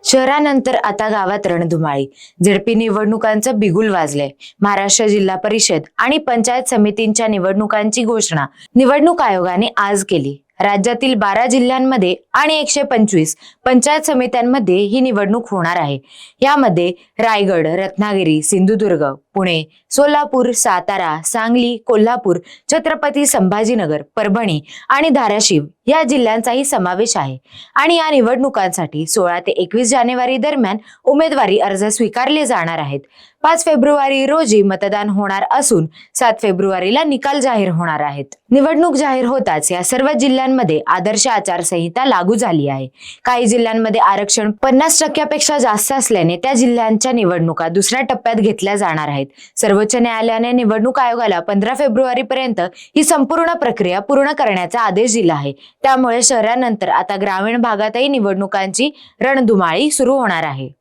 शहरानंतर आता गावात रणधुमाळी. झेडपी निवडणुकांचं बिगुल वाजलंय. महाराष्ट्र जिल्हा परिषद आणि पंचायत समितींच्या निवडणुकांची घोषणा निवडणूक आयोगाने आज केली. राज्यातील 12 जिल्ह्यांमध्ये आणि 125 पंचायत समित्यांमध्ये ही निवडणूक होणार आहे. यामध्ये रायगड, रत्नागिरी, सिंधुदुर्ग, पुणे, सोलापूर, सातारा, सांगली, कोल्हापूर, छत्रपती संभाजीनगर, परभणी आणि धाराशिव या जिल्ह्यांचाही समावेश आहे. आणि या निवडणुकांसाठी 16 ते 21 जानेवारी दरम्यान उमेदवारी अर्ज स्वीकारले जाणार आहेत. 5 फेब्रुवारी रोजी मतदान होणार असून 7 फेब्रुवारीला निकाल जाहीर होणार आहेत. निवडणूक जाहीर होताच या सर्व जिल्ह्यांमध्ये आदर्श आचारसंहिता लागू झाली आहे. काही जिल्ह्यांमध्ये आरक्षण 50% जास्त असल्याने त्या जिल्ह्यांच्या निवडणुका दुसऱ्या टप्प्यात घेतल्या जाणार आहेत. सर्वोच्च न्यायालयाने निवडणूक आयोगाला 15 फेब्रुवारी पर्यंत ही संपूर्ण प्रक्रिया पूर्ण करण्याचा आदेश दिला आहे. त्यामुळे शहरानंतर आता ग्रामीण भागातही निवडणुकांची रणधुमाळी सुरू होणार आहे.